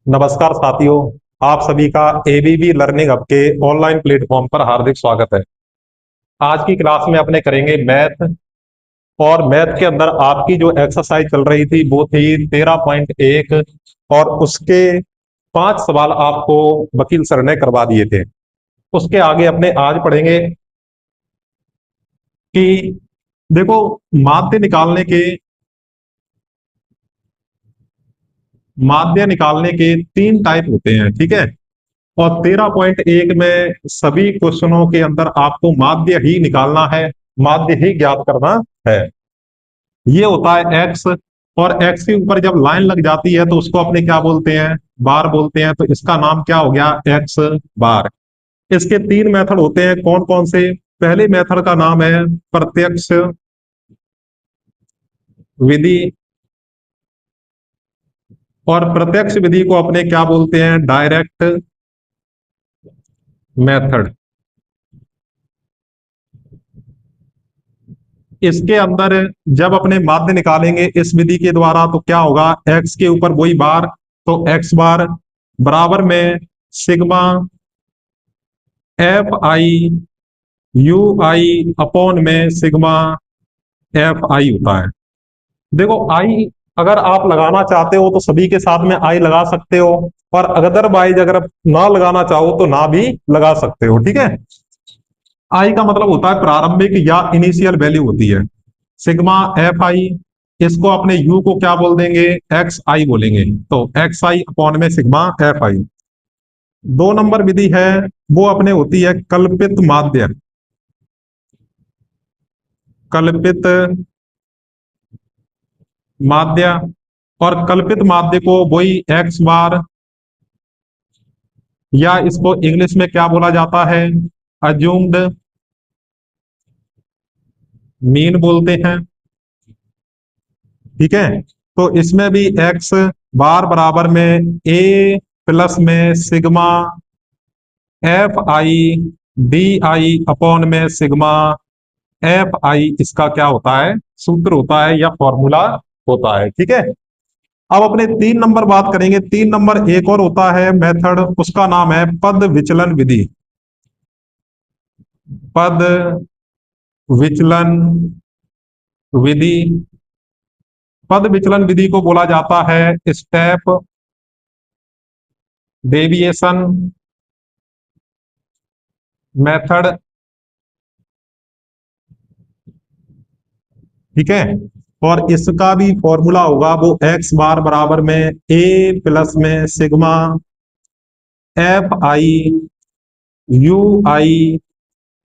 नमस्कार साथियों। आप सभी का एबीबी लर्निंग हब के ऑनलाइन प्लेटफॉर्म पर हार्दिक स्वागत है। आज की क्लास में अपने करेंगे मैथ। और मैथ के अंदर आपकी जो एक्सरसाइज चल रही थी वो थी 13.1। और उसके 5 सवाल आपको वकील सर ने करवा दिए थे। उसके आगे अपने आज पढ़ेंगे कि देखो, माध्य निकालने के माध्य निकालने के 3 टाइप होते हैं, ठीक है। और 13.1 में सभी क्वेश्चनों के अंदर आपको माध्य ही निकालना है, माध्य ही ज्ञात करना है। ये होता है एक्स। और एक्स के ऊपर जब लाइन लग जाती है तो उसको अपने क्या बोलते हैं, बार बोलते हैं। तो इसका नाम क्या हो गया, एक्स बार। इसके 3 मेथड होते हैं, कौन कौन से। पहले मेथड का नाम है प्रत्यक्ष विधि। और प्रत्यक्ष विधि को अपने क्या बोलते हैं, डायरेक्ट मेथड। इसके अंदर जब अपने माध्य निकालेंगे इस विधि के द्वारा तो क्या होगा, एक्स के ऊपर वही बार, तो एक्स बार बराबर में sigma F I you I upon में सिग्मा एफ आई होता है। देखो आई अगर आप लगाना चाहते हो तो सभी के साथ में आई लगा सकते हो, और अदरवाइज अगर ना लगाना चाहो तो ना भी लगा सकते हो, ठीक है। आई का मतलब होता है प्रारंभिक या इनिशियल वैल्यू होती है। सिग्मा एफ आई, इसको अपने यू को क्या बोल देंगे, एक्स आई बोलेंगे। तो एक्स आई अपॉन में सिग्मा एफ आई। 2 नंबर विधि है, वो अपने होती है कल्पित माध्य। कल्पित माध्य। और कल्पित माध्य को वही एक्स बार, या इसको इंग्लिश में क्या बोला जाता है, अज्यूम्ड मीन बोलते हैं, ठीक है। तो इसमें भी एक्स बार बराबर में ए प्लस में sigma F I D I upon में सिग्मा एफ आई, इसका क्या होता है, सूत्र होता है या फॉर्मूला होता है, ठीक है। अब अपने 3 नंबर बात करेंगे। 3 नंबर एक और होता है मेथड, उसका नाम है पद विचलन विधि। पद विचलन विधि। पद विचलन विधि को बोला जाता है स्टेप डेविएशन मेथड, ठीक है। और इसका भी फॉर्मूला होगा वो एक्स बार बराबर में ए प्लस में sigma F I you I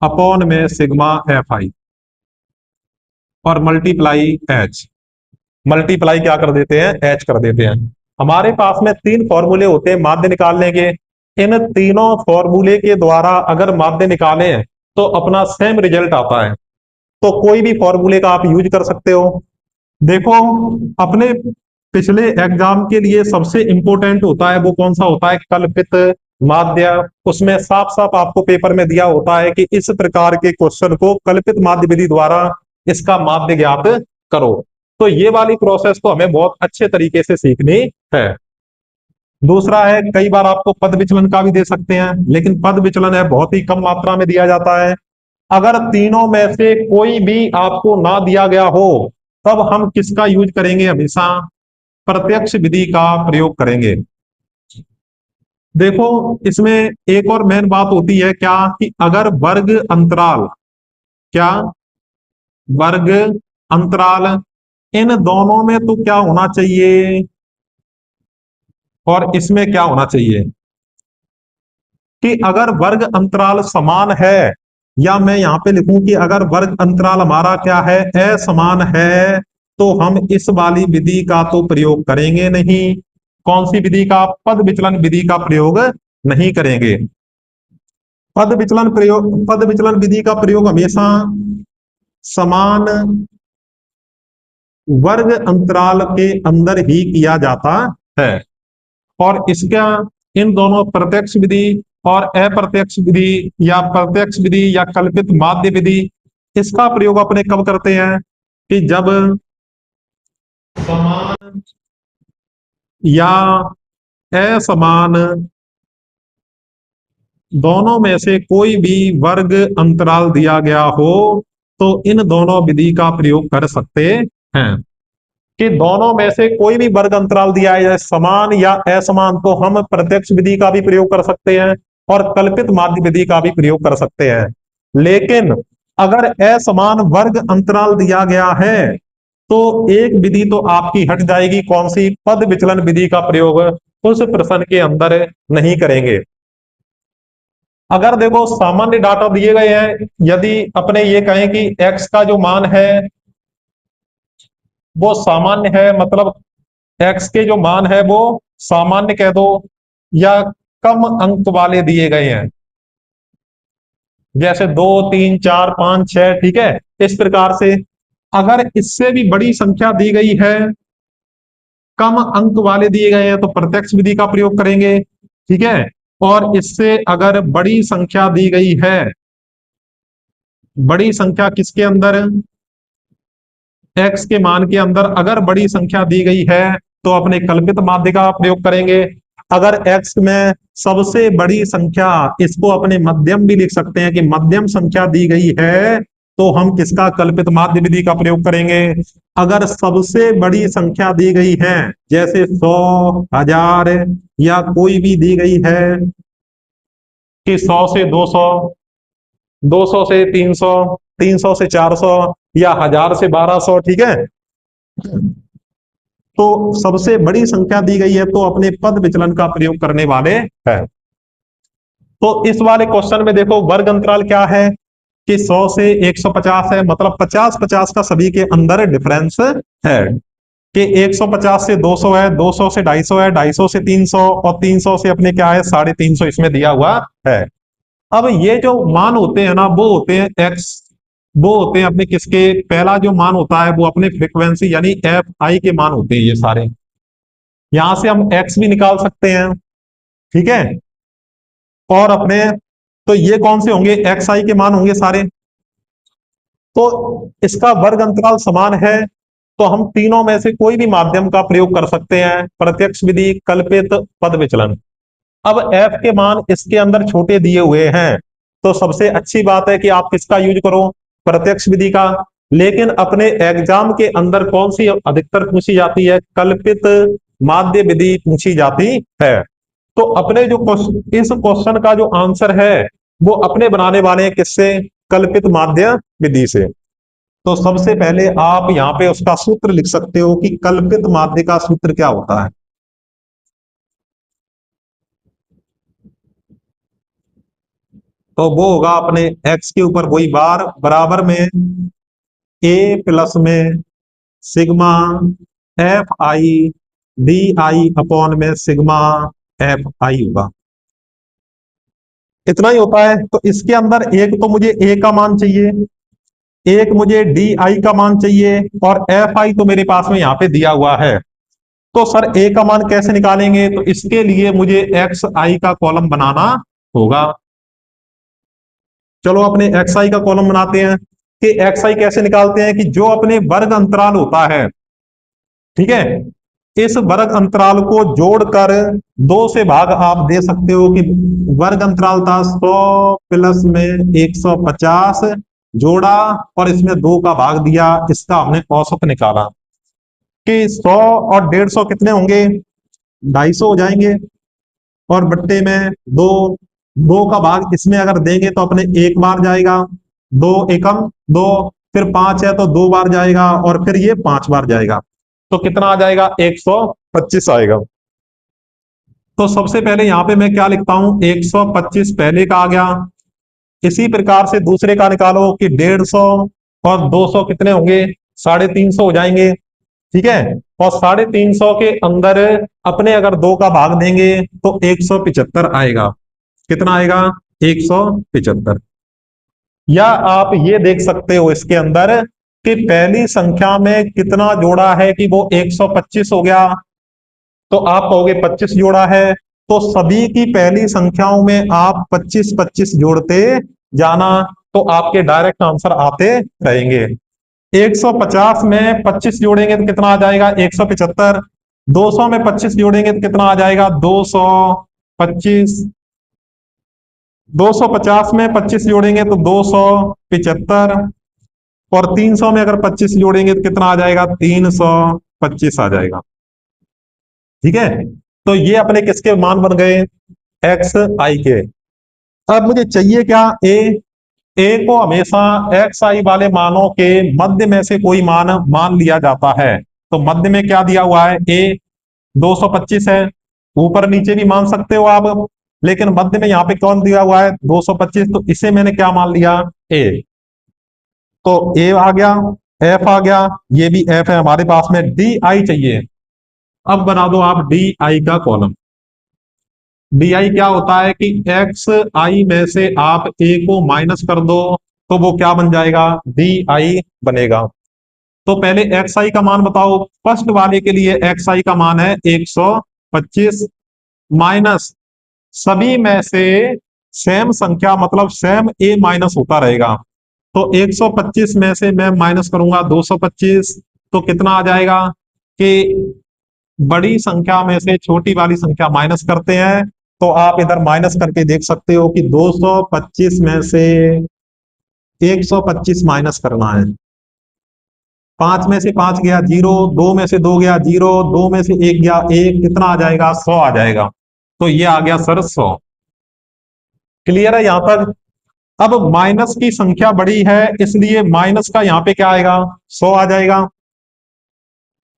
upon में सिग्मा एफ आई, और मल्टीप्लाई एच। मल्टीप्लाई क्या कर देते हैं, एच कर देते हैं। हमारे पास में 3 फॉर्मूले होते हैं माध्य निकालने के। इन तीनों फॉर्मूले के द्वारा अगर माध्य निकाले तो अपना सेम रिजल्ट आता है। तो कोई भी फॉर्मूले का आप यूज कर सकते हो। देखो, अपने पिछले एग्जाम के लिए सबसे इंपॉर्टेंट होता है वो कौन सा होता है, कल्पित माध्य। उसमें साफ साफ आपको पेपर में दिया होता है कि इस प्रकार के क्वेश्चन को कल्पित माध्य विधि द्वारा इसका माध्य ज्ञात करो। तो ये वाली प्रोसेस तो हमें बहुत अच्छे तरीके से सीखनी है। दूसरा है, कई बार आपको पद विचलन का भी दे सकते हैं, लेकिन पद विचलन है बहुत ही कम मात्रा में दिया जाता है। अगर तीनों में से कोई भी आपको ना दिया गया हो तब हम किसका यूज करेंगे, हमेशा प्रत्यक्ष विधि का प्रयोग करेंगे। देखो, इसमें एक और मेन बात होती है क्या, कि अगर वर्ग अंतराल, क्या वर्ग अंतराल, इन दोनों में तो क्या होना चाहिए और इसमें क्या होना चाहिए, कि अगर वर्ग अंतराल समान है, या मैं यहां पे लिखूं कि अगर वर्ग अंतराल हमारा क्या है, असमान है, तो हम इस वाली विधि का तो प्रयोग करेंगे नहीं। कौन सी विधि का, पद विचलन विधि का प्रयोग नहीं करेंगे। पद विचलन विधि का प्रयोग हमेशा समान वर्ग अंतराल के अंदर ही किया जाता है। और इसका, इन दोनों प्रत्यक्ष विधि और अप्रत्यक्ष विधि, या प्रत्यक्ष विधि या कल्पित माध्य विधि, इसका प्रयोग अपने कब करते हैं, कि जब समान या असमान दोनों में से कोई भी वर्ग अंतराल दिया गया हो तो इन दोनों विधि का प्रयोग कर सकते हैं। कि दोनों में से कोई भी वर्ग अंतराल दिया है समान या असमान तो हम प्रत्यक्ष विधि का भी प्रयोग कर सकते हैं और कल्पित माध्य विधि का भी प्रयोग कर सकते हैं। लेकिन अगर असमान वर्ग अंतराल दिया गया है तो एक विधि तो आपकी हट जाएगी, कौन सी? पद विचलन विधि का प्रयोग उस प्रश्न के अंदर नहीं करेंगे। अगर देखो सामान्य डाटा दिए गए हैं, यदि अपने ये कहें कि x का जो मान है वो सामान्य है, मतलब x के जो मान है वो सामान्य कह दो या कम अंक वाले दिए गए हैं, जैसे 2 3 4 5 6, ठीक है, इस प्रकार से। अगर इससे भी बड़ी संख्या दी गई है, कम अंक वाले दिए गए हैं, तो प्रत्यक्ष विधि का प्रयोग करेंगे, ठीक है। और इससे अगर बड़ी संख्या दी गई है, बड़ी संख्या किसके अंदर? x के मान के अंदर अगर बड़ी संख्या दी गई है तो अपने कल्पित माध्य का प्रयोग करेंगे। अगर x में सबसे बड़ी संख्या, इसको अपने मध्यम भी लिख सकते हैं कि मध्यम संख्या दी गई है, तो हम किसका? कल्पित माध्य विधि का प्रयोग करेंगे। अगर सबसे बड़ी संख्या दी गई है, जैसे 100 1000 या कोई भी दी गई है कि 100 से 200, 200 से 300, 300 से 400 या 1000 से 1200, ठीक है। तो सबसे बड़ी संख्या दी गई है तो अपने पद विचलन का प्रयोग करने वाले हैं। तो इस वाले क्वेश्चन में देखो वर्ग अंतराल क्या है कि 100 से 150 है, मतलब 50-50 का सभी के अंदर डिफरेंस है। कि 150 से 200 है, 200 से 250 है, 250 से 300 और 300 से अपने क्या है 350 इसमें दिया हुआ है। अब ये जो मान होते हैं ना वो होते हैं एक्स, वो होते हैं अपने किसके? पहला जो मान होता है वो अपने फ्रीक्वेंसी यानी एफ आई के मान होते हैं ये सारे। यहां से हम एक्स भी निकाल सकते हैं, ठीक है। और अपने तो ये कौन से होंगे? एक्स आई के मान होंगे सारे। तो इसका वर्ग अंतराल समान है तो हम तीनों में से कोई भी माध्यम का प्रयोग कर सकते हैं, प्रत्यक्ष विधि, कल्पित, पद विचलन। अब f के मान इसके अंदर छोटे दिए हुए हैं तो सबसे अच्छी बात है कि आप किसका यूज करो? प्रत्यक्ष विधि का। लेकिन अपने एग्जाम के अंदर कौन सी अधिकतर पूछी जाती है? कल्पित माध्य विधि पूछी जाती है। तो अपने जो इस क्वेश्चन का जो आंसर है वो अपने बनाने वाले हैं किससे? कल्पित माध्य विधि से। तो सबसे पहले आप यहां पे उसका सूत्र लिख सकते हो कि कल्पित माध्य का सूत्र क्या होता है। तो वो होगा अपने x के ऊपर वही बार बराबर में a प्लस में sigma F I D I upon में सिग्मा एफ आई होगा। इतना ही होता है। तो इसके अंदर एक तो मुझे a का मान चाहिए, एक मुझे डी आई का मान चाहिए और एफ आई तो मेरे पास में यहां पे दिया हुआ है। तो सर a का मान कैसे निकालेंगे? तो इसके लिए मुझे एक्स आई का कॉलम बनाना होगा। चलो अपने एक्स आई का कॉलम बनाते हैं। कि एक्स आई कैसे निकालते हैं? कि जो अपने वर्ग अंतराल होता है, ठीक है, इस वर्ग अंतराल को जोड़कर 2 से भाग आप दे सकते हो कि वर्ग अंतराल था 100 प्लस में 150 जोड़ा और इसमें 2 का भाग दिया, इसका हमने औसत निकाला कि 100 और 150 कितने होंगे? 250 हो जाएंगे और बट्टे में 2, 2 का भाग इसमें अगर देंगे तो अपने एक बार जाएगा, 2 एकम 2, फिर 5 है तो 2 बार जाएगा और फिर ये 5 बार जाएगा। तो कितना आ जाएगा? 125 आएगा। तो सबसे पहले यहां पे मैं क्या लिखता हूं? 125 पहले का आ गया। इसी प्रकार से दूसरे का निकालो कि 150 और 200 कितने होंगे? 350 हो जाएंगे, ठीक है। और 350 के अंदर अपने अगर 2 का भाग देंगे तो 175 आएगा। कितना आएगा? 175। या आप ये देख सकते हो इसके अंदर कि पहली संख्या में कितना जोड़ा है कि वो 125 हो गया, तो आप कहोगे 25 जोड़ा है। तो सभी की पहली संख्याओं में आप 25-25 जोड़ते जाना तो आपके डायरेक्ट आंसर आते रहेंगे। 150 में 25 जोड़ेंगे तो कितना आ जाएगा? 175। 200 में 25 जोड़ेंगे तो कितना आ जाएगा? 225। 250 में 25 जोड़ेंगे तो 275। और 300 में अगर 25 जोड़ेंगे तो कितना आ जाएगा? 325 आ जाएगा। ठीक है, तो ये अपने किसके मान बन गए? एक्स आई के। अब मुझे चाहिए क्या? ए को हमेशा एक्स आई वाले मानों के मध्य में से कोई मान मान लिया जाता है। तो मध्य में क्या दिया हुआ है? ए 225 है। ऊपर नीचे भी मान सकते हो आप, लेकिन मध्य में यहाँ पे कौन दिया हुआ है? 225। तो इसे मैंने क्या मान लिया? ए। तो ए आ गया, एफ आ गया, ये भी एफ है हमारे पास में। डी आई चाहिए। अब बना दो आप डी आई का कॉलम। डी आई क्या होता है कि एक्स आई में से आप ए को माइनस कर दो तो वो क्या बन जाएगा? डी आई बनेगा। तो पहले एक्स आई का मान बताओ। फर्स्ट वाले के लिए एक्स आई का मान है 125 माइनस सभी में से सेम संख्या, मतलब सेम ए माइनस होता रहेगा। तो 125 में से मैं माइनस करूंगा 225, तो कितना आ जाएगा कि बड़ी संख्या में से छोटी वाली संख्या माइनस करते हैं। तो आप इधर माइनस करके देख सकते हो कि 225 में से 125 माइनस करना है। 5 में से 5 गया 0, 2 में से 2 गया 0, 2 में से 1 गया 1, कितना आ जाएगा? 100 आ जाएगा। तो ये आ गया सर 100। क्लियर है यहां तक? अब माइनस की संख्या बड़ी है, इसलिए माइनस का यहां पे क्या आएगा? 100 आ जाएगा।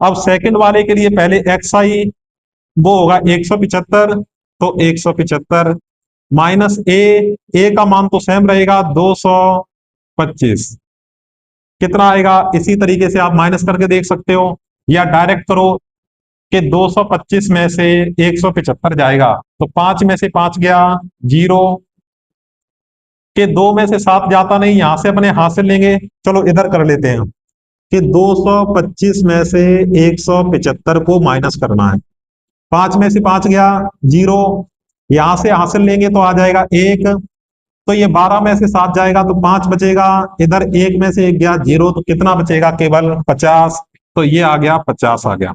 अब सेकंड वाले के लिए पहले एक्स आई, वो होगा 175। तो 175 माइनस ए का मान तो सेम रहेगा 225, कितना आएगा? इसी तरीके से आप माइनस करके देख सकते हो, या डायरेक्ट करो कि 225 में से 175 जाएगा तो 5 में से 5 गया 0, कि 2 में से 7 जाता नहीं, यहां से अपने हाथ से लेंगे। चलो इधर कर लेते हैं कि 225 में से 175 को माइनस करना है। 5 में से 5 गया 0, यहां से हासिल लेंगे तो आ जाएगा 1। तो ये 12 में से 7 जाएगा तो 5 बचेगा। इधर 1 में से 1 गया 0, तो कितना बचेगा? केवल 50। तो ये आ गया 50 आ गया।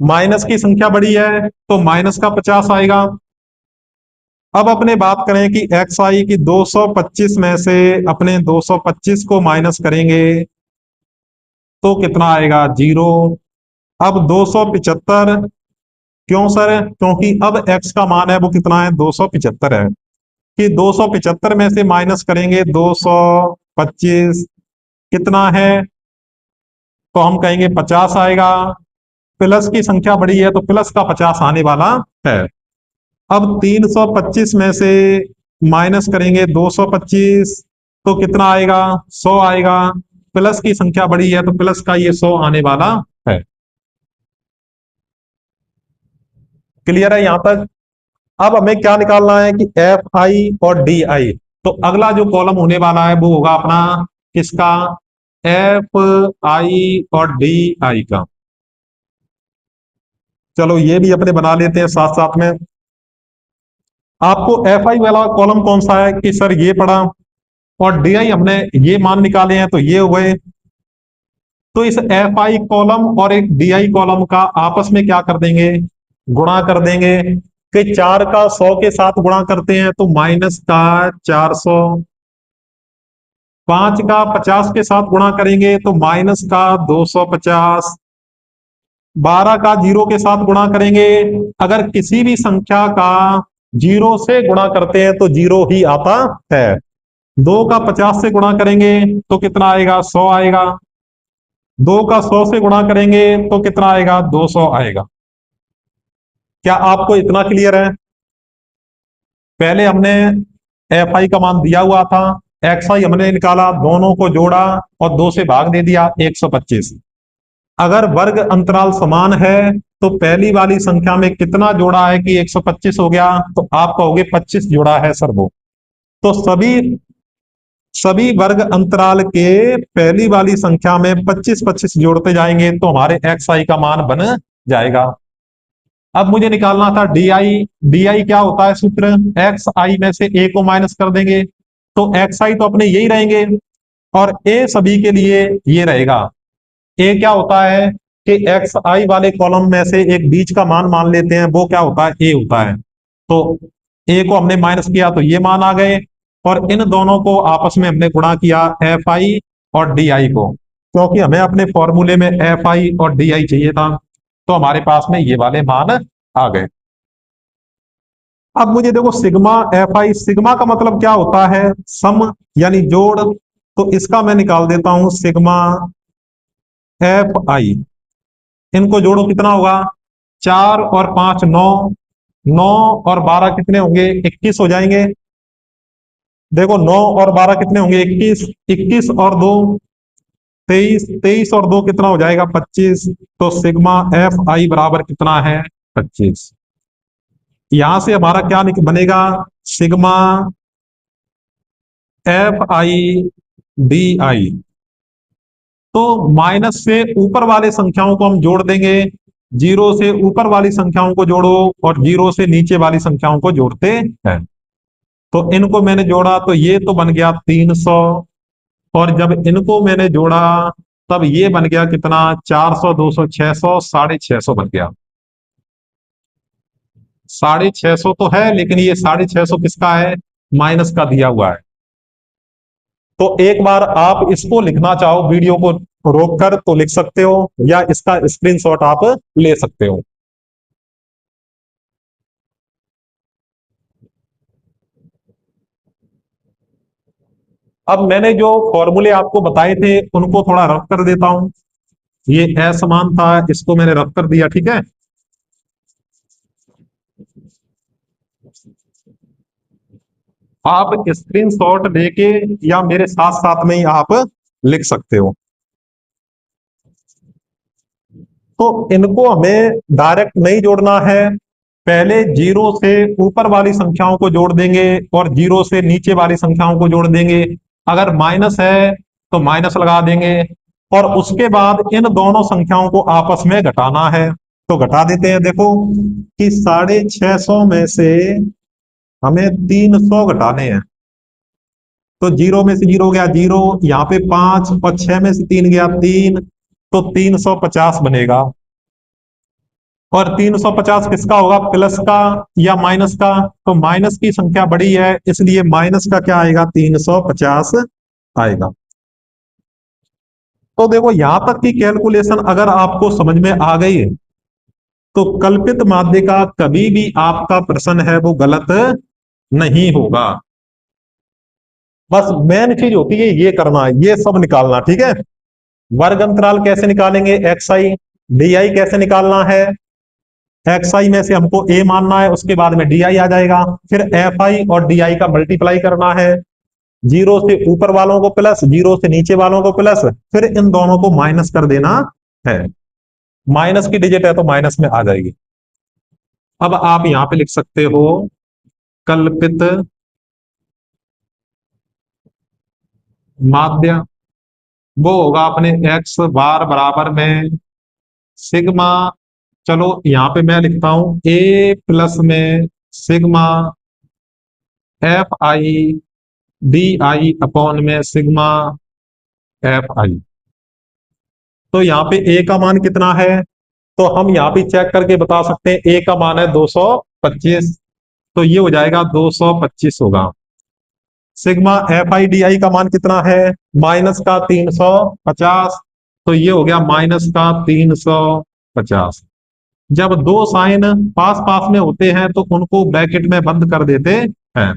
माइनस की संख्या बड़ी है तो माइनस का 50 आएगा। अब अपने बात करें कि एक्स आई की 225 में से अपने 225 को माइनस करेंगे तो कितना आएगा? 0। अब 275, क्यों सर? क्योंकि अब x का मान है वो कितना है? 275 है। कि 275 में से माइनस करेंगे 225, कितना है? तो हम कहेंगे 50 आएगा। प्लस की संख्या बड़ी है तो प्लस का 50 आने वाला है। अब 325 में से माइनस करेंगे 225 तो कितना आएगा? 100 आएगा। प्लस की संख्या बड़ी है तो प्लस का ये 100 आने वाला है। क्लियर है यहां तक? अब हमें क्या निकालना है कि एफ आई और डी आई। तो अगला जो कॉलम होने वाला है वो होगा अपना किसका? एफ आई और डी आई का। चलो ये भी अपने बना लेते हैं साथ साथ में। आपको एफ आई वाला कॉलम कौन सा है कि सर ये पड़ा, और डी आई हमने ये मान निकाले हैं तो ये हुए। तो इस एफ आई कॉलम और एक डी आई कॉलम का आपस में क्या कर देंगे? गुणा कर देंगे। कि 4 का 100 के साथ गुणा करते हैं तो माइनस का 400। 5 का 50 के साथ गुणा करेंगे तो माइनस का 250। 12 का 0 के साथ गुणा करेंगे, अगर किसी भी संख्या का 0 से गुणा करते हैं तो 0 ही आता है। 2 का 50 से गुणा करेंगे तो कितना आएगा? 100 आएगा। 2 का 100 से गुणा करेंगे तो कितना आएगा? 200 आएगा। क्या आपको इतना क्लियर है? पहले हमने एफ आई का मान दिया हुआ था, एक्स आई हमने निकाला, दोनों को जोड़ा और 2 से भाग दे दिया 125। अगर वर्ग अंतराल समान है तो पहली वाली संख्या में कितना जोड़ा है कि 125 हो गया? तो आप कहोगे 25 जोड़ा है सर वो। तो सभी सभी वर्ग अंतराल के पहली वाली संख्या में 25 25 जोड़ते जाएंगे तो हमारे एक्स आई का मान बन जाएगा। अब मुझे निकालना था डी आई। डी आई क्या होता है सूत्र? एक्स आई में से ए को माइनस कर देंगे तो एक्स आई तो अपने यही रहेंगे और ए सभी के लिए ये रहेगा। ए क्या होता है कि एक्स आई वाले कॉलम में से एक बीच का मान मान लेते हैं, वो क्या होता है, ए होता है। तो ए को हमने माइनस किया तो ये मान आ गए, और इन दोनों को आपस में हमने गुणा किया एफ आई और डी आई को, क्योंकि हमें अपने फॉर्मूले में एफ आई और डी आई चाहिए था, तो हमारे पास में ये वाले मान आ गए। अब मुझे देखो सिग्मा एफ आई, सिग्मा का मतलब क्या होता है, सम यानी जोड़। तो इसका मैं निकाल देता हूं सिग्मा एफ आई। इनको जोड़ो कितना होगा, 4 और 5 9, 9 और 12 कितने होंगे, 21 हो जाएंगे। देखो 9 और 12 कितने होंगे, 21, 21 और 2 23, 23 और 2 कितना हो जाएगा, 25। तो सिग्मा एफ आई बराबर कितना है, 25। यहां से हमारा क्या बनेगा, sigma F I D I. तो माइनस से ऊपर वाले संख्याओं को हम जोड़ देंगे, जीरो से ऊपर वाली संख्याओं को जोड़ो और जीरो से नीचे वाली संख्याओं को जोड़ते हैं। तो इनको मैंने जोड़ा तो ये तो बन गया 300, और जब इनको मैंने जोड़ा तब ये बन गया कितना, 400, 200, 600, 650 बन गया। 650 तो है, लेकिन ये 650 किसका है, माइनस का दिया हुआ है। तो एक बार आप इसको लिखना चाहो वीडियो को रोक कर तो लिख सकते हो, या इसका स्क्रीनशॉट आप ले सकते हो। अब मैंने जो फॉर्मूले आपको बताए थे उनको थोड़ा रफ कर देता हूं। ये असमान था, इसको मैंने रफ कर दिया, ठीक है। आप स्क्रीनशॉट लेके या मेरे साथ साथ में ही आप लिख सकते हो। तो इनको हमें डायरेक्ट नहीं जोड़ना है, पहले जीरो से ऊपर वाली संख्याओं को जोड़ देंगे और जीरो से नीचे वाली संख्याओं को जोड़ देंगे। अगर माइनस है तो माइनस लगा देंगे, और उसके बाद इन दोनों संख्याओं को आपस में घटाना है। तो घटा देते हैं, देखो कि 650 में से हमें 300 घटाने हैं। तो जीरो में से जीरो गया जीरो, यहाँ पे 5 और 6 में से 3 गया 3, तो 350 बनेगा। और 350 किसका होगा, प्लस का या माइनस का, तो माइनस की संख्या बड़ी है इसलिए माइनस का क्या आएगा, 350 आएगा। तो देखो यहां तक की कैलकुलेशन अगर आपको समझ में आ गई है तो कल्पित माध्य का कभी भी आपका प्रश्न है वो गलत नहीं होगा। बस मेन चीज होती है ये करना, ये सब निकालना, ठीक है। वर्ग अंतराल कैसे निकालेंगे, एक्स आई डी आई कैसे निकालना है, एक्स आई में से हमको ए मानना है, उसके बाद में डी आई आ जाएगा, फिर एफ आई और डी आई का मल्टीप्लाई करना है, जीरो से ऊपर वालों को प्लस, जीरो से नीचे वालों को प्लस, फिर इन दोनों को माइनस कर देना है। माइनस की डिजिट है तो माइनस में आ जाएगी। अब आप यहां पे लिख सकते हो कल्पित माध्य, वो होगा अपने एक्स बार बराबर में सिग्मा, चलो यहां पे मैं लिखता हूं ए प्लस में sigma F I D I upon में सिग्मा एफ आई। तो यहाँ पे ए का मान कितना है, तो हम यहाँ पे चेक करके बता सकते हैं, ए का मान है 225, तो ये हो जाएगा 225 होगा। Sigma F I D I का मान कितना है, माइनस का 350, तो ये हो गया माइनस का 350। जब दो साइन पास पास में होते हैं तो उनको ब्रैकेट में बंद कर देते हैं।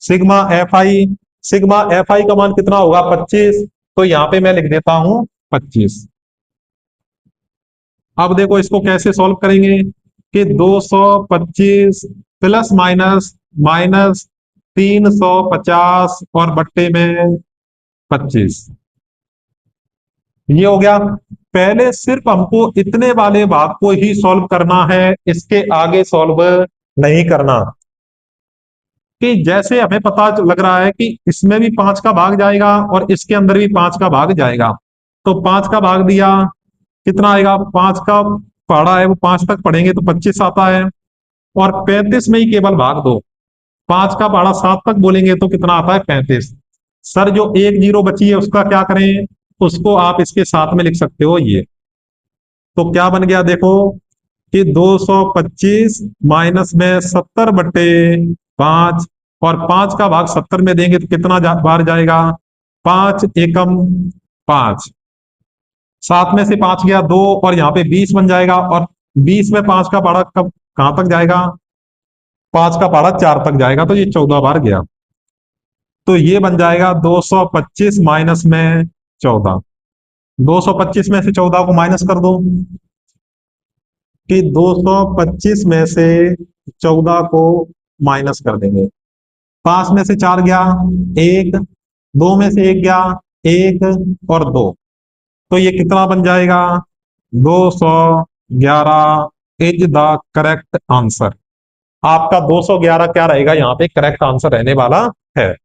Sigma F I, sigma F I का मान कितना होगा, 25, तो यहां पे मैं लिख देता हूं 25। अब देखो इसको कैसे सॉल्व करेंगे कि 225 प्लस माइनस माइनस 350 और बट्टे में 25, ये हो गया। पहले सिर्फ हमको इतने वाले भाग को ही सॉल्व करना है, इसके आगे सॉल्व नहीं करना। कि जैसे हमें पता लग रहा है कि इसमें भी 5 का भाग जाएगा और इसके अंदर भी 5 का भाग जाएगा, तो 5 का भाग दिया कितना आएगा, 5 का पढ़ा है वो 5 तक पढ़ेंगे तो 25 आता है, और 35 में ही केवल भाग दो, 5 का पढ़ा 7 तक बोलेंगे तो कितना आता है, 35। सर जो एक जीरो बची है उसका क्या करें, उसको आप इसके साथ में लिख सकते हो ये, तो क्या बन गया देखो कि 225 माइनस में 70/5, और 5 का भाग 70 में देंगे तो कितना बार जाएगा, 5 एकम 5, 7 में से 5 गया 2, और यहाँ पे 20 बन जाएगा, और 20 में 5 का पहाड़ा कब कहां तक जाएगा, 5 का पहाड़ा 4 तक जाएगा, तो ये 14 बार गया। तो ये बन जाएगा 225 माइनस में 14। 225 में से 14 को माइनस कर दो कि 225 में से 14 को माइनस कर देंगे। 5 में से 4 गया 1, 2 में से 1 गया 1 और 2, तो ये कितना बन जाएगा, 211 इज द करेक्ट आंसर। आपका 211 क्या रहेगा, यहाँ पे करेक्ट आंसर रहने वाला है।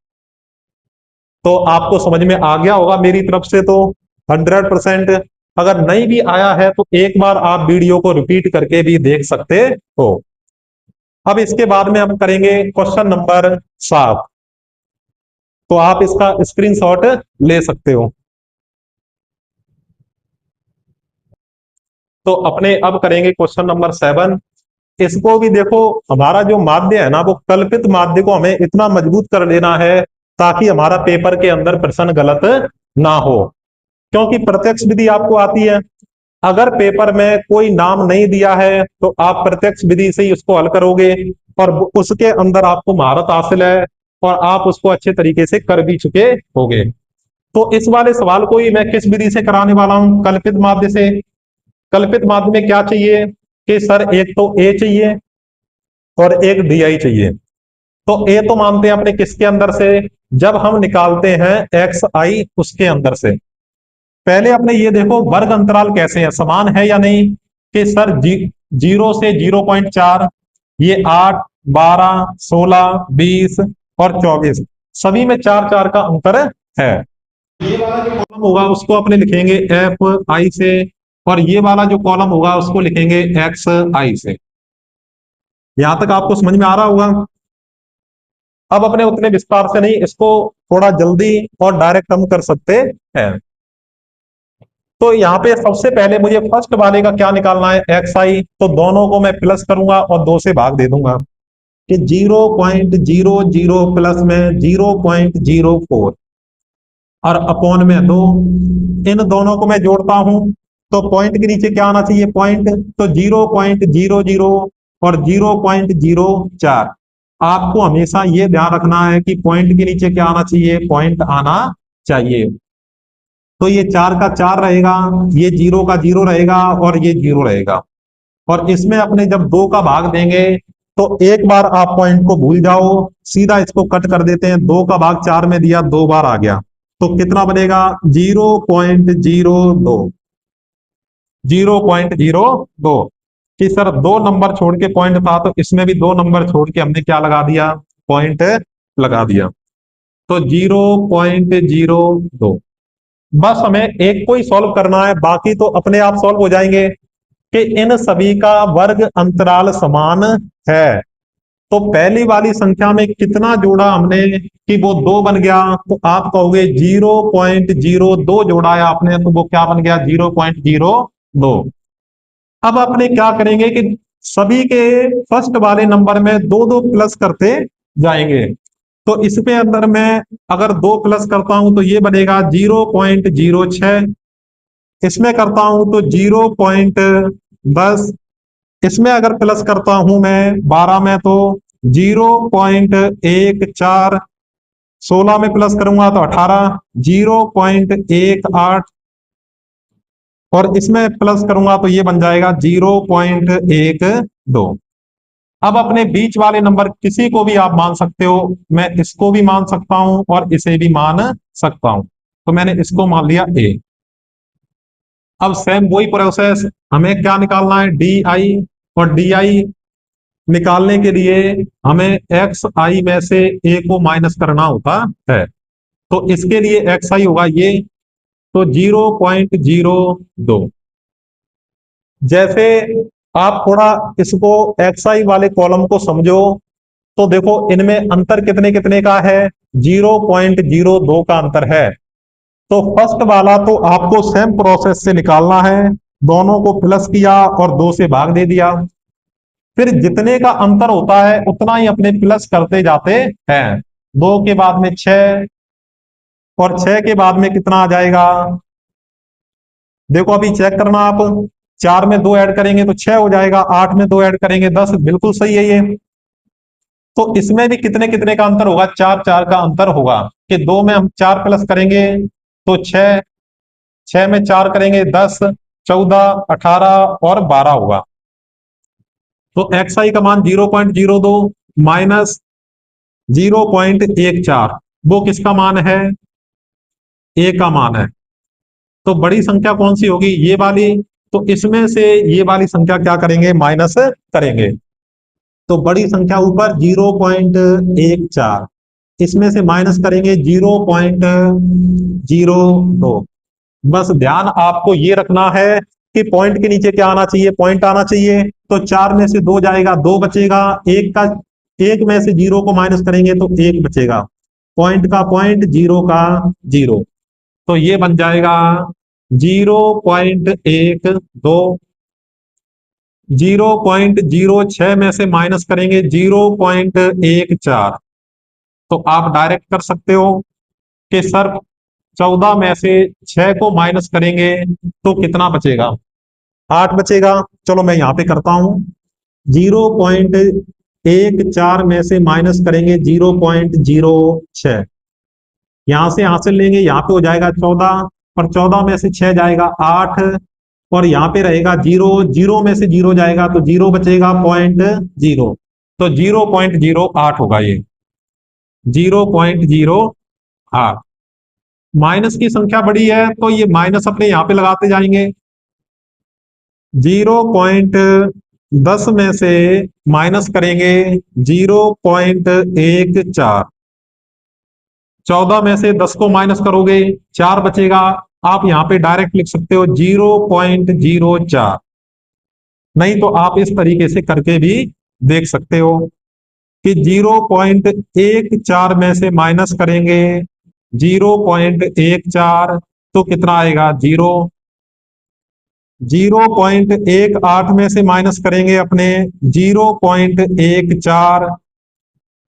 तो आपको समझ में आ गया होगा मेरी तरफ से तो 100%। अगर नहीं भी आया है तो एक बार आप वीडियो को रिपीट करके भी देख सकते हो। अब इसके बाद में हम करेंगे क्वेश्चन नंबर 7, तो आप इसका स्क्रीनशॉट ले सकते हो। तो अपने अब करेंगे क्वेश्चन नंबर 7। इसको भी देखो, हमारा जो माध्य है ना वो कल्पित माध्य को हमें इतना मजबूत कर लेना है ताकि हमारा पेपर के अंदर प्रश्न गलत ना हो, क्योंकि प्रत्यक्ष विधि आपको आती है। अगर पेपर में कोई नाम नहीं दिया है तो आप प्रत्यक्ष विधि से ही उसको हल करोगे, और उसके अंदर आपको महारत हासिल है और आप उसको अच्छे तरीके से कर भी चुके होगे। तो इस वाले सवाल को ही मैं किस विधि से कराने वाला हूं, कल्पित माध्य से। कल्पित माध्य में क्या चाहिए कि सर एक तो ए चाहिए और एक डी आई चाहिए। तो ए तो मानते हैं अपने किसके अंदर से, जब हम निकालते हैं एक्स आई उसके अंदर से। पहले अपने ये देखो वर्ग अंतराल कैसे है, समान है या नहीं, कि सर 0 से 0.4, ये 8, 12, 16, 20 और 24, सभी में 4 4 का अंतर है। ये वाला जो कॉलम होगा उसको अपने लिखेंगे एफ आई से, और ये वाला जो कॉलम होगा उसको लिखेंगे एक्स आई से। यहां तक आपको समझ में आ रहा होगा। अब अपने उतने विस्तार से नहीं, इसको थोड़ा जल्दी और डायरेक्ट हम कर सकते हैं। तो यहाँ पे सबसे पहले मुझे फर्स्ट वाले का क्या निकालना है, एक्स आई, तो दोनों को मैं प्लस करूंगा और 2 से भाग दे दूंगा कि 0.00 प्लस में 0.04 और अपॉन में 2। इन दोनों को मैं जोड़ता हूं तो पॉइंट के नीचे क्या आना चाहिए, पॉइंट, तो 0.00 और 0.04। आपको हमेशा ये ध्यान रखना है कि पॉइंट के नीचे क्या आना चाहिए, पॉइंट आना चाहिए। तो ये 4 का 4 रहेगा, ये 0 का 0 रहेगा और ये 0 रहेगा। और इसमें अपने जब 2 का भाग देंगे तो एक बार आप पॉइंट को भूल जाओ, सीधा इसको कट कर देते हैं। 2 का भाग 4 में दिया, 2 बार आ गया, तो कितना बनेगा 0.02। 0.02 कि सर 2 नंबर छोड़ के पॉइंट था, तो इसमें भी 2 नंबर छोड़ के हमने क्या लगा दिया, पॉइंट लगा दिया, तो 0.02। बस हमें एक को ही सॉल्व करना है, बाकी तो अपने आप सॉल्व हो जाएंगे कि इन सभी का वर्ग अंतराल समान है। तो पहली वाली संख्या में कितना जोड़ा हमने कि वो 2 बन गया, तो आप कहोगे 0.02 जोड़ा है आपने, तो वो क्या बन गया, 0.02। अब अपने क्या करेंगे कि सभी के फर्स्ट वाले नंबर में 2 2 प्लस करते जाएंगे। तो इसमें अंदर मैं अगर 2 प्लस करता हूं तो ये बनेगा 0.06, इसमें करता हूं तो 0.10, इसमें अगर प्लस करता हूं मैं 12 में तो 0.14, 16 में प्लस करूंगा तो 18, 0.18, और इसमें प्लस करूंगा तो ये बन जाएगा 0.12। अब अपने बीच वाले नंबर किसी को भी आप मान सकते हो, मैं इसको भी मान सकता हूं और इसे भी मान सकता हूं, तो मैंने इसको मान लिया ए। अब सेम वही प्रोसेस, हमें क्या निकालना है, डी आई, और डी आई निकालने के लिए हमें एक्स आई में से ए को माइनस करना होता है। तो इसके लिए एक्स आई होगा ये, तो 0.02। जैसे आप थोड़ा इसको एक्स आई वाले कॉलम को समझो, तो देखो इनमें अंतर कितने कितने का है, 0.02 का अंतर है। तो फर्स्ट वाला तो आपको सेम प्रोसेस से निकालना है, दोनों को प्लस किया और 2 से भाग दे दिया। फिर जितने का अंतर होता है उतना ही अपने प्लस करते जाते हैं। 2 के बाद में 6 और 6 के बाद में कितना आ जाएगा, देखो अभी चेक करना आप। 4 में 2 ऐड करेंगे तो 6 हो जाएगा, 8 में 2 ऐड करेंगे 10, बिल्कुल सही है ये। तो इसमें भी कितने कितने का अंतर होगा, 4 4 का अंतर होगा। कि 2 में हम 4 प्लस करेंगे तो 6, 6 में 4 करेंगे 10, 14, 18 और 12 होगा। तो एक्स आई का मान 0.02 माइनस 0.14, वो किसका मान है, ए का मान है। तो बड़ी संख्या कौन सी होगी, ये वाली। तो इसमें से ये वाली संख्या क्या करेंगे, माइनस करेंगे। तो बड़ी संख्या ऊपर 0.14, इसमें से माइनस करेंगे 0.02। बस ध्यान आपको ये रखना है कि पॉइंट के नीचे क्या आना चाहिए, पॉइंट आना चाहिए। तो 4 में से 2 जाएगा, 2 बचेगा। एक का, एक में से 0 को माइनस करेंगे तो 1 बचेगा। पॉइंट का पॉइंट, जीरो का जीरो। तो ये बन जाएगा 0.12। 0.06 में से माइनस करेंगे 0.14। तो आप डायरेक्ट कर सकते हो कि सर 14 में से 6 को माइनस करेंगे तो कितना बचेगा, 8 बचेगा। चलो मैं यहां पे करता हूं। 0.14 में से माइनस करेंगे 0.06, यहां से हासिल लेंगे, यहां पे हो जाएगा 14, और 14 में से 6 जाएगा 8, और यहां पे रहेगा 0, 0 में से 0 जाएगा तो 0 बचेगा, 0.0। तो 0.08 होगा ये, 0.08। माइनस की संख्या बड़ी है तो ये माइनस अपने यहां पे लगाते जाएंगे। 0.10 में से माइनस करेंगे 0.14। 14 में से 10 को माइनस करोगे 4 बचेगा। आप यहां पे डायरेक्ट लिख सकते हो 0.04, नहीं तो आप इस तरीके से करके भी देख सकते हो कि 0.14 में से माइनस करेंगे 0.14 तो कितना आएगा, 0। 0.18 में से माइनस करेंगे अपने 0.14,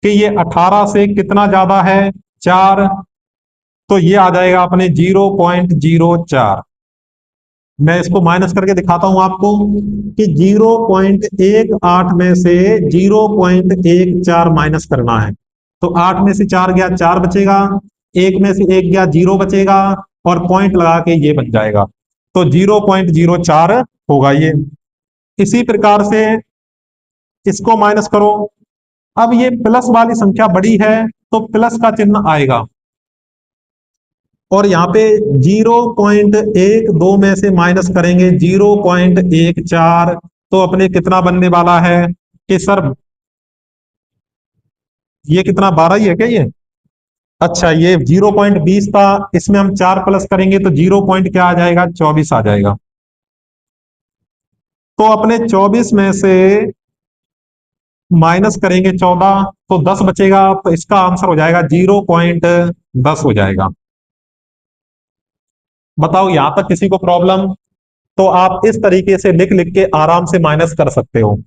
कि ये 18 से कितना ज्यादा है, 4। तो ये आ जाएगा अपने 0.04। मैं इसको माइनस करके दिखाता हूं आपको कि 0.18 में से 0.14 माइनस करना है। तो 8 में से 4 गया, 4 बचेगा। 1 में से 1 गया, 0 बचेगा, और पॉइंट लगा के ये बन जाएगा। तो 0.04 होगा ये। इसी प्रकार से इसको माइनस करो। अब ये प्लस वाली संख्या बड़ी है तो प्लस का चिन्ह आएगा, और यहाँ पे 0.12 में से माइनस करेंगे 0.14, तो अपने कितना बनने वाला है कि सर ये कितना, 12 ही है क्या ये। अच्छा, ये 0.20 था, इसमें हम 4 प्लस करेंगे तो 0 पॉइंट क्या आ जाएगा, 24 आ जाएगा। तो अपने 24 में से माइनस करेंगे 14 तो 10 बचेगा, तो इसका आंसर हो जाएगा 0.10 हो जाएगा। बताओ यहां तक किसी को प्रॉब्लम। तो आप इस तरीके से लिख लिख के आराम से माइनस कर सकते हो।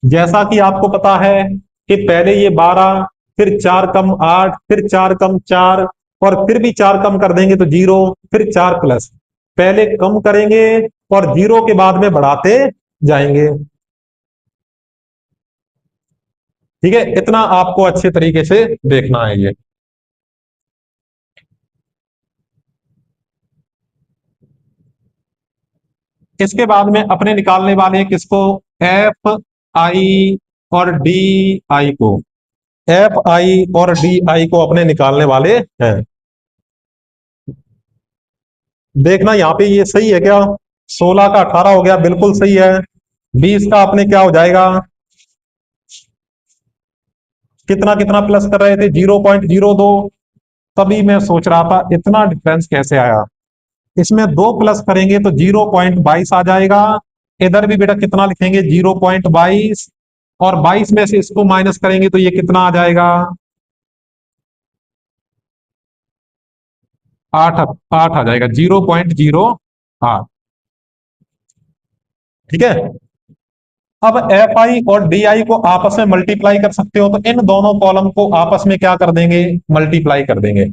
जैसा कि आपको पता है कि पहले ये 12, फिर 4 कम 8, फिर 4 कम 4, और फिर भी 4 कम कर देंगे तो 0, फिर 4 प्लस। पहले कम करेंगे और 0 के बाद में बढ़ाते जाएंगे। ठीक है, इतना आपको अच्छे तरीके से देखना है ये। इसके बाद में अपने निकालने वाले हैं किसको, एफ आई और डी आई को। एफ आई और डी आई को अपने निकालने वाले हैं। देखना यहाँ पे ये सही है क्या, 16 का 18 हो गया, बिल्कुल सही है। 20 का अपने क्या हो जाएगा, कितना कितना प्लस कर रहे थे, 0.02। तभी मैं सोच रहा था इतना डिफरेंस कैसे आया। इसमें 2 प्लस करेंगे तो 0.22 आ जाएगा। इधर भी बेटा कितना लिखेंगे, 0.22, और 22 में से इसको माइनस करेंगे तो ये कितना आ जाएगा, 8 8 आ जाएगा, 0.08। ठीक है। अब एफ आई और डी आई को आपस में मल्टीप्लाई कर सकते हो, तो इन दोनों कॉलम को आपस में क्या कर देंगे, मल्टीप्लाई कर देंगे।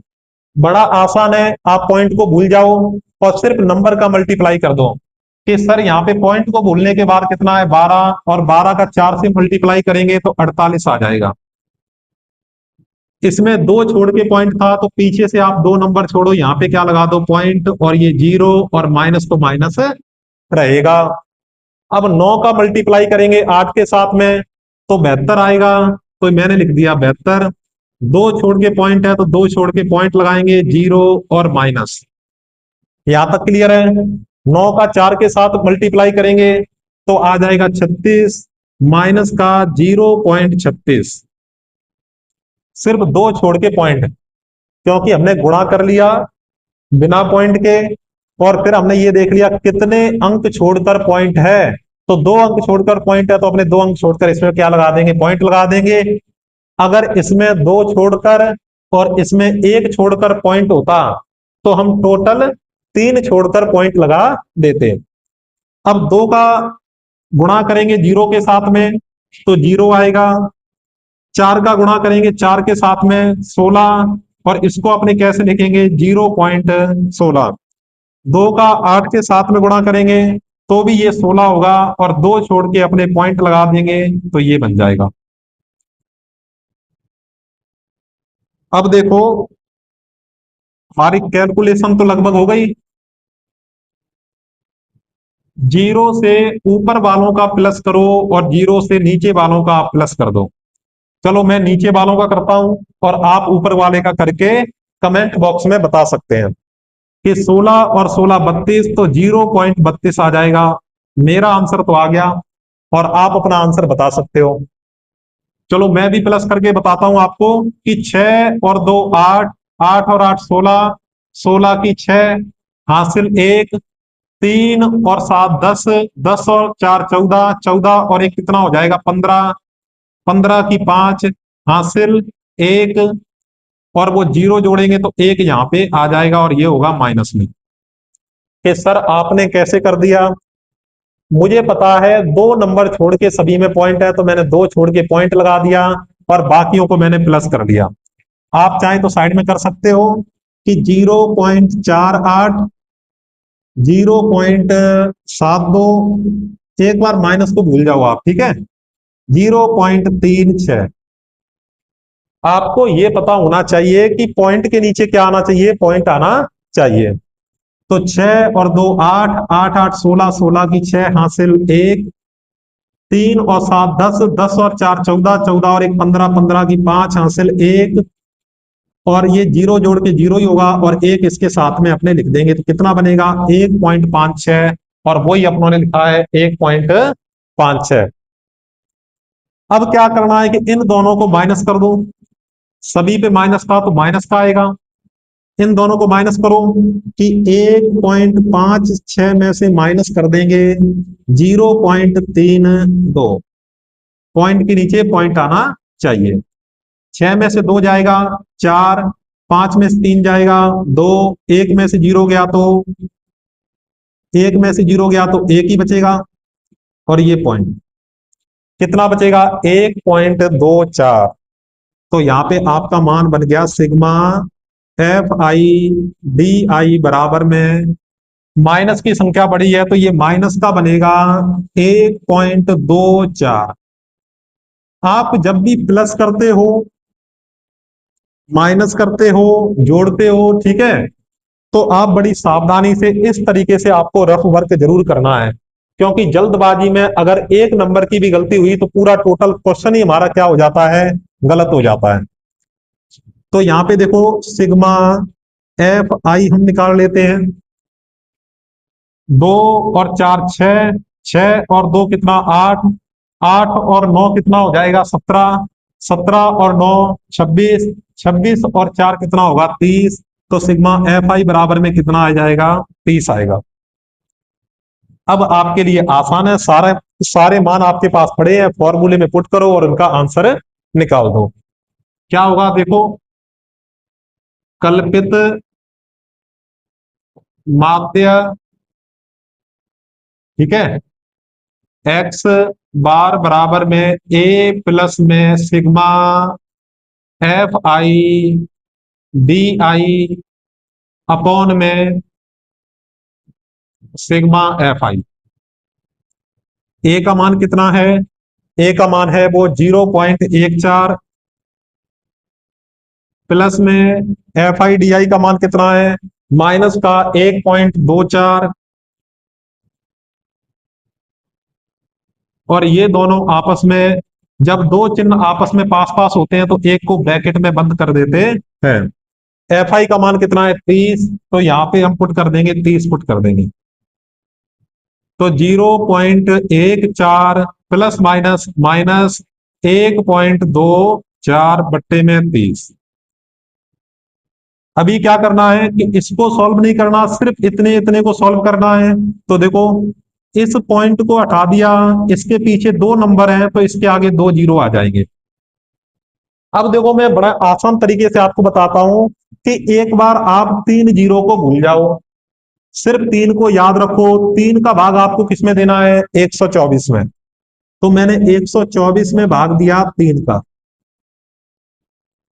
बड़ा आसान है, आप पॉइंट को भूल जाओ और सिर्फ नंबर का मल्टीप्लाई कर दो कि सर यहाँ पे पॉइंट को भूलने के बाद कितना है 12, और 12 का 4 से मल्टीप्लाई करेंगे तो 48 आ जाएगा। इसमें दो छोड़ के पॉइंट था, तो पीछे से आप दो नंबर छोड़ो, यहाँ पे क्या लगा दो पॉइंट, और ये जीरो और माइनस तो माइनस रहेगा। अब 9 का मल्टीप्लाई करेंगे 8 के साथ में तो 72 आएगा, तो मैंने लिख दिया 72। दो छोड़ के पॉइंट है तो दो छोड़ के पॉइंट लगाएंगे, जीरो और माइनस। यहां तक क्लियर है। 9 का 4 के साथ मल्टीप्लाई करेंगे तो आ जाएगा 36, माइनस का 0.36। सिर्फ दो छोड़ के पॉइंट, क्योंकि हमने गुणा कर लिया बिना पॉइंट के, और फिर हमने ये देख लिया कितने अंक छोड़कर पॉइंट है। तो दो अंक छोड़कर पॉइंट है तो अपने दो अंक छोड़कर इसमें क्या लगा देंगे, पॉइंट लगा देंगे। अगर इसमें दो छोड़कर और इसमें एक छोड़कर पॉइंट होता तो हम टोटल तीन छोड़कर पॉइंट लगा देते। अब दो का गुणा करेंगे जीरो के साथ में तो जीरो आएगा। चार का गुणा करेंगे चार के साथ में 16, और इसको अपने कैसे लिखेंगे, 0.16। दो का 8 के साथ में गुणा करेंगे तो भी ये 16 होगा, और दो छोड़ के अपने पॉइंट लगा देंगे तो ये बन जाएगा। अब देखो हमारी कैलकुलेशन तो लगभग हो गई। जीरो से ऊपर वालों का प्लस करो और जीरो से नीचे वालों का आप प्लस कर दो। चलो मैं नीचे वालों का करता हूं और आप ऊपर वाले का करके कमेंट बॉक्स में बता सकते हैं कि 16 और 16 32, तो 0.32 आ जाएगा। मेरा आंसर तो आ गया और आप अपना आंसर बता सकते हो। चलो मैं भी प्लस करके बताता हूं आपको कि 6 और 2 8, 8 और 8 16, 16 की 6 हासिल 1, 3 और 7 10, 10 और 4 14, 14 और एक कितना हो जाएगा 15, 15 की 5 हासिल 1, और वो जीरो जोड़ेंगे तो एक यहाँ पे आ जाएगा और ये होगा माइनस में। कि सर आपने कैसे कर दिया, मुझे पता है दो नंबर छोड़ के सभी में पॉइंट है तो मैंने दो छोड़ के पॉइंट लगा दिया और बाकियों को मैंने प्लस कर दिया। आप चाहें तो साइड में कर सकते हो कि 0.48, 0.72, एक बार माइनस को भूल जाओ आप, ठीक है, 0.36। आपको ये पता होना चाहिए कि पॉइंट के नीचे क्या आना चाहिए, पॉइंट आना चाहिए। तो 6 और 2 8, 8 8 16, 16 की 6 हासिल 1, 3 और 7 10, 10 और 4 14, 14 और एक 15, 15 की 5 हासिल 1, और ये जीरो जोड़ के जीरो ही होगा और एक इसके साथ में अपने लिख देंगे तो कितना बनेगा 1.56, और वही अपनों ने लिखा है 1.56। अब क्या करना है कि इन दोनों को माइनस कर दो, सभी पे माइनस था तो माइनस का आएगा। इन दोनों को माइनस करो कि 1.56 में से माइनस कर देंगे 0.32। पॉइंट के नीचे पॉइंट आना चाहिए। 6 में से 2 जाएगा 4, 5 में से 3 जाएगा 2, एक में से जीरो गया तो एक में से जीरो गया तो एक ही बचेगा, और ये पॉइंट कितना बचेगा 1.24। तो यहाँ पे आपका मान बन गया sigma F I D I बराबर में, माइनस की संख्या बड़ी है तो ये माइनस का बनेगा 1.24। आप जब भी प्लस करते हो, माइनस करते हो, जोड़ते हो, ठीक है, तो आप बड़ी सावधानी से इस तरीके से आपको रफ वर्क जरूर करना है, क्योंकि जल्दबाजी में अगर एक नंबर की भी गलती हुई तो पूरा टोटल क्वेश्चन ही हमारा क्या हो जाता है, गलत हो जाता है। तो यहाँ पे देखो सिग्मा एफ आई हम निकाल लेते हैं। 2 और 4 6, 6 और 2 कितना 8, 8 और 9 कितना हो जाएगा 17, 17 और 9 26, 26 और 4 कितना होगा 30। तो सिग्मा एफ आई बराबर में कितना आ जाएगा 30 आएगा। अब आपके लिए आसान है, सारे सारे मान आपके पास पड़े हैं, फॉर्मूले में पुट करो और उनका आंसर निकाल दो। क्या होगा देखो, कल्पित माध्य, ठीक है, एक्स बार बराबर में ए प्लस में sigma F I D I upon में सिग्मा एफ आई। ए का मान कितना है? ए का मान है वो 0.14 प्लस में एफ आई डी आई का मान कितना है? माइनस का 1.24। और ये दोनों आपस में, जब दो चिन्ह आपस में पास पास होते हैं तो एक को ब्रैकेट में बंद कर देते हैं। एफ आई का मान कितना है? 30, तो यहां पे हम पुट कर देंगे 30 पुट कर देंगे, तो 0.14 प्लस माइनस माइनस 1.24 बट्टे में 30। अभी क्या करना है कि इसको सॉल्व नहीं करना, सिर्फ इतने इतने को सॉल्व करना है। तो देखो इस पॉइंट को हटा दिया, इसके पीछे 2 नंबर हैं तो इसके आगे 2 जीरो आ जाएंगे। अब देखो मैं बड़ा आसान तरीके से आपको बताता हूं कि एक बार आप 3 जीरो को भूल जाओ, सिर्फ 3 को याद रखो। 3 का भाग आपको किसमें देना है? 124 में। तो मैंने 124 में भाग दिया 3 का।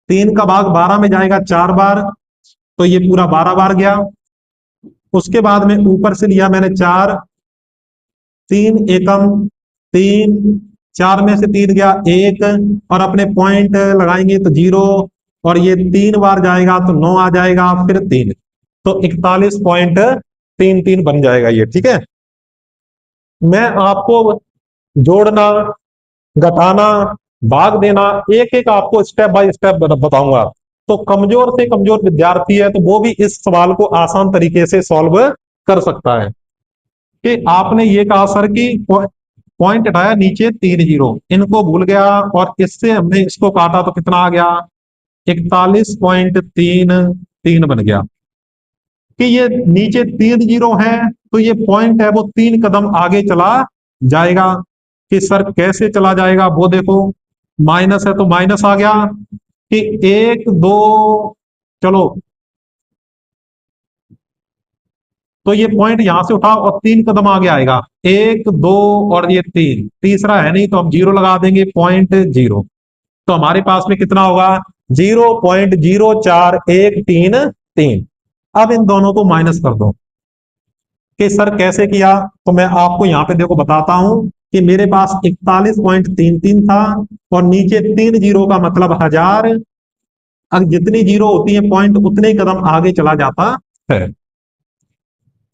3 का भाग 12 में जाएगा 4 बार, तो ये पूरा 12 बार गया। उसके बाद में ऊपर से लिया मैंने 4, 3 एकम 3, 4 में से 3 गया 1, और अपने पॉइंट लगाएंगे तो 0, और ये 3 बार जाएगा तो 9 आ जाएगा, फिर 3, तो 41.33 बन जाएगा ये। ठीक है, मैं आपको जोड़ना, घटाना, भाग देना एक एक आपको स्टेप बाय स्टेप बताऊंगा। तो कमजोर से कमजोर विद्यार्थी है तो वो भी इस सवाल को आसान तरीके से सॉल्व कर सकता है। कि आपने ये कहा सर कि पॉइंट हटाया, नीचे 3 जीरो, इनको भूल गया और इससे हमने इसको काटा तो कितना आ गया? 41.33 बन गया। कि ये नीचे 3 जीरो है तो ये पॉइंट है वो 3 कदम आगे चला जाएगा। कि सर कैसे चला जाएगा वो देखो, माइनस है तो माइनस आ गया कि 1 2, चलो तो ये पॉइंट यहां से उठाओ और 3 कदम आगे आएगा, 1 2 और ये 3, तीसरा है नहीं तो हम 0 लगा देंगे, 0.0। तो हमारे पास में कितना होगा? 0.04133। अब इन दोनों को माइनस कर दो। कि सर कैसे किया? तो मैं आपको यहां पे देखो बताता हूं कि मेरे पास 41.33 था और नीचे 3 जीरो का मतलब 1000। अब जितनी जीरो होती है पॉइंट उतने कदम आगे चला जाता है।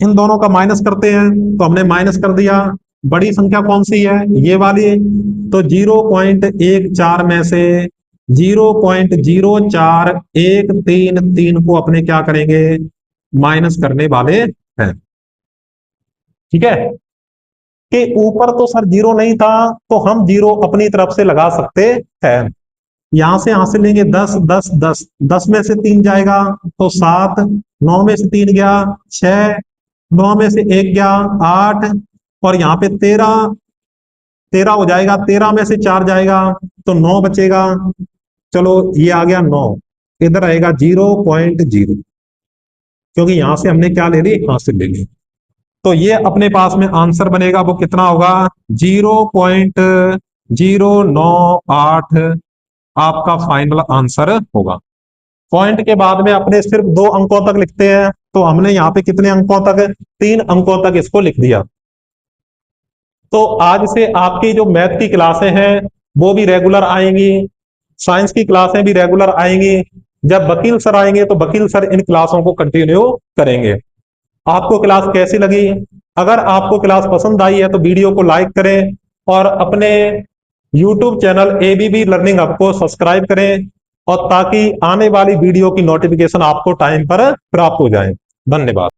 इन दोनों का माइनस करते हैं, तो हमने माइनस कर दिया। बड़ी संख्या कौन सी है? ये वाली। तो 0.14 में से 0.0413 को अपने क्या करेंगे? माइनस करने वाले हैं। ठीक है, कि ऊपर तो सर 0 नहीं था तो हम 0 अपनी तरफ से लगा सकते हैं। यहां से यहां से लेंगे 10 10 10, 10 में से 3 जाएगा तो 7, 9 में से 3 गया 6, 9 में से 1 गया 8, और यहाँ पे 13 13 हो जाएगा, 13 में से 4 जाएगा तो 9 बचेगा। चलो ये आ गया 9, इधर आएगा 0.0, क्योंकि यहां से हमने क्या ले ली? हासिल ले ली। तो ये अपने पास में आंसर बनेगा वो कितना होगा? 0.098 आपका फाइनल आंसर होगा। पॉइंट के बाद में अपने सिर्फ 2 अंकों तक लिखते हैं, तो हमने यहाँ पे कितने अंकों तक? 3 अंकों तक इसको लिख दिया। तो आज से आपकी जो मैथ की क्लासें हैं वो भी रेगुलर आएंगी, साइंस की क्लासें भी रेगुलर आएंगी। जब वकील सर आएंगे तो वकील सर इन क्लासों को कंटिन्यू करेंगे। आपको क्लास कैसी लगी? अगर आपको क्लास पसंद आई है तो वीडियो को लाइक करें और अपने YouTube channel ABB learning hub को सब्सक्राइब करें, और ताकि आने वाली वीडियो की नोटिफिकेशन आपको टाइम पर प्राप्त हो जाए। धन्यवाद।